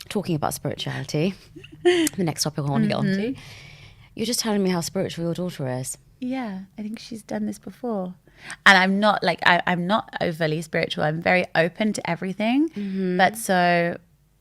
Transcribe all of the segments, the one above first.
talking about spirituality, the next topic I want to get onto, you're just telling me how spiritual your daughter is. Yeah, I think she's done this before. And I'm not like, I'm not overly spiritual. I'm very open to everything. But so,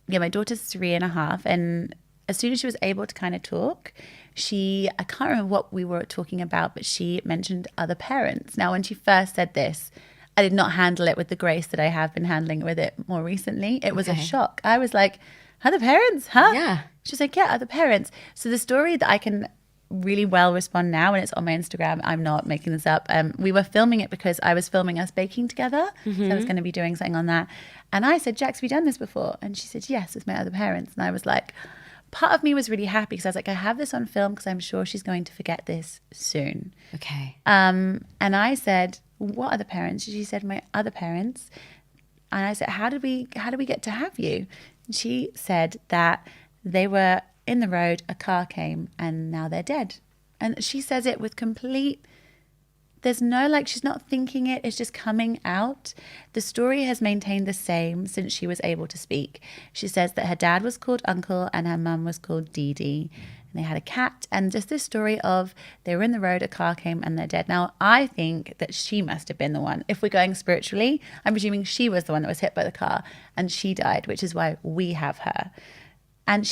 yeah, my daughter's 3.5. And as soon as she was able to kind of talk, I can't remember what we were talking about, but she mentioned other parents. Now, when she first said this, I did not handle it with the grace that I have been handling with it more recently. It was a shock. I was like, other parents, huh? Yeah. She's like, yeah, other parents. So the story that I can really well respond now, and it's on my Instagram, I'm not making this up. We were filming it because I was filming us baking together. So I was going to be doing something on that. And I said, Jax, have you done this before? And she said, yes, with my other parents. And I was like, part of me was really happy because I was like, I have this on film because I'm sure she's going to forget this soon. Okay. And I said, what other parents? She said, my other parents. And I said, how did we get to have you? And she said that they were in the road, a car came, and now they're dead. And she says it with complete, there's no, like, she's not thinking it, it's just coming out. The story has maintained the same since she was able to speak. She says that her dad was called Uncle and her mum was called Dee Dee. And they had a cat, and just this story of they were in the road, a car came, and they're dead. Now, I think that she must have been the one. If we're going spiritually, I'm presuming she was the one that was hit by the car and she died, which is why we have her. And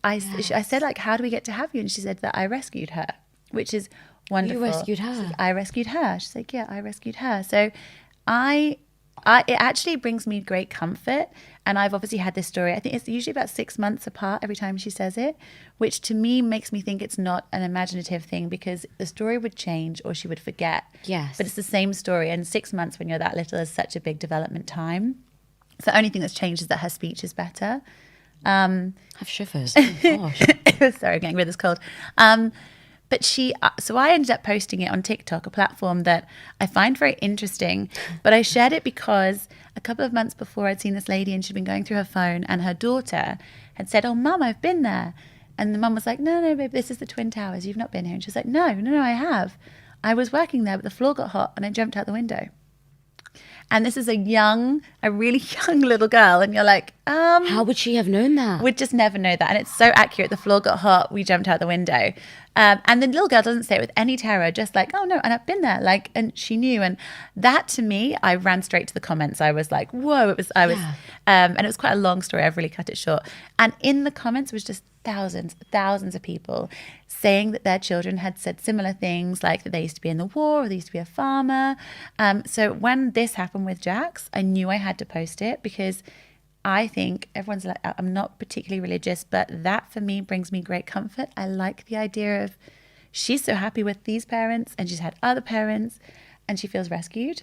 I said, like, how do we get to have you? And she said that I rescued her, which is wonderful. You rescued her? She said, I rescued her. She's like, yeah, I rescued her. So it actually brings me great comfort. And I've obviously had this story. I think it's usually about 6 months apart every time she says it, which to me makes me think it's not an imaginative thing because the story would change or she would forget. Yes. But it's the same story. And 6 months when you're that little is such a big development time. So the only thing that's changed is that her speech is better. I have shivers. Oh, gosh. Sorry, getting rid of this cold. But so I ended up posting it on TikTok, a platform that I find very interesting. But I shared it because a couple of months before I'd seen this lady and she'd been going through her phone and her daughter had said, oh, Mum, I've been there. And the mum was like, no, babe, this is the Twin Towers. You've not been here. And she was like, no, I have. I was working there, but the floor got hot and I jumped out the window. And this is a really young little girl. And you're like, how would she have known that? We'd just never know that. And it's so accurate. The floor got hot. We jumped out the window. And the little girl doesn't say it with any terror, just like, oh no, and I've been there. Like, and she knew. And that to me, I ran straight to the comments. I was like, whoa, and it was quite a long story. I've really cut it short. And in the comments was just thousands of people saying that their children had said similar things, like that they used to be in the war or they used to be a farmer. So when this happened with Jax, I knew I had to post it because I think everyone's like, I'm not particularly religious, but that for me brings me great comfort. I like the idea of she's so happy with these parents and she's had other parents and she feels rescued.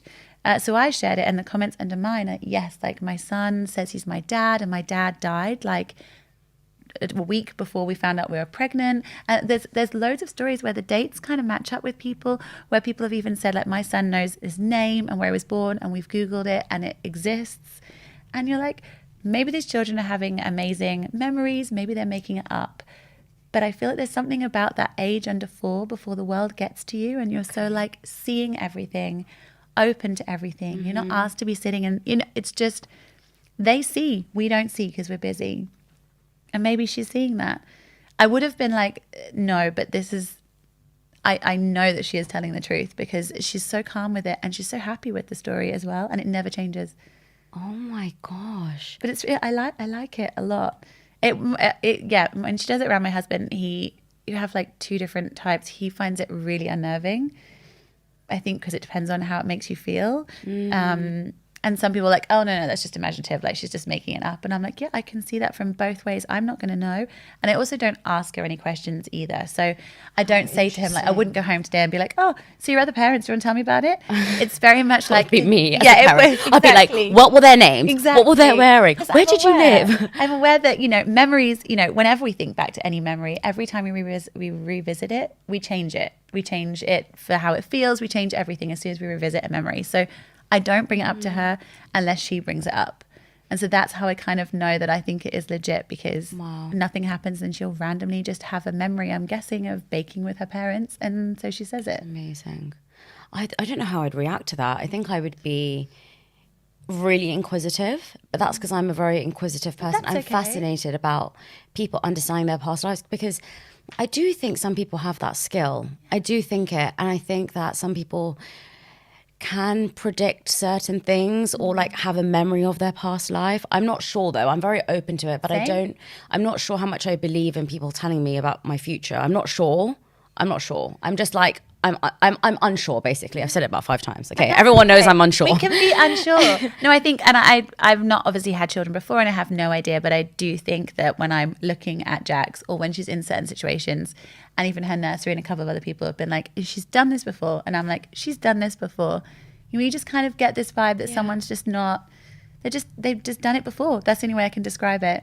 So I shared it and the comments under mine are, yes, like my son says he's my dad and my dad died like a week before we found out we were pregnant. There's loads of stories where the dates kind of match up with people, where people have even said like my son knows his name and where he was born and we've Googled it and it exists. And you're like, maybe these children are having amazing memories, maybe they're making it up. But I feel like there's something about that age under 4 before the world gets to you and you're so like seeing everything, open to everything. You're not asked to be sitting and, it's just, they see, we don't see because we're busy. And maybe she's seeing that. I would have been like, no, but this is, I know that she is telling the truth because she's so calm with it and she's so happy with the story as well. And it never changes. Oh my gosh. But I like it a lot. Yeah, when she does it around my husband, you have like 2 different types. He finds it really unnerving. I think because it depends on how it makes you feel. And some people are like, oh, no, that's just imaginative. Like, she's just making it up. And I'm like, yeah, I can see that from both ways. I'm not going to know. And I also don't ask her any questions either. So I don't say to him, like, I wouldn't go home today and be like, oh, so your other parents, do you want to tell me about it? It's very much like. Be me. As yeah, a parent. exactly. I'll be like, what were their names? Exactly. What were they wearing? Where did you live? I'm aware that, memories, whenever we think back to any memory, every time we revisit it, we change it. We change it for how it feels. We change everything as soon as we revisit a memory. So I don't bring it up to her unless she brings it up. And so that's how I kind of know that I think it is legit because nothing happens and she'll randomly just have a memory, I'm guessing, of baking with her parents. And so she says it. Amazing. I don't know how I'd react to that. I think I would be really inquisitive, but that's because I'm a very inquisitive person. That's I'm okay. fascinated about people understanding their past lives, because I do think some people have that skill. I do think it. And I think that some people can predict certain things or like have a memory of their past life. I'm not sure though. I'm very open to it, but Same. I'm not sure how much I believe in people telling me about my future. I'm not sure. I'm just like, I'm unsure, basically. I've said it about 5 times. Okay. Everyone knows I'm unsure. We can be unsure. No, I think, and I've not obviously had children before and I have no idea, but I do think that when I'm looking at Jax or when she's in certain situations, and even her nursery and a couple of other people have been like, she's done this before. And I'm like, she's done this before. You just kind of get this vibe that someone's just not, they've just done it before. That's the only way I can describe it.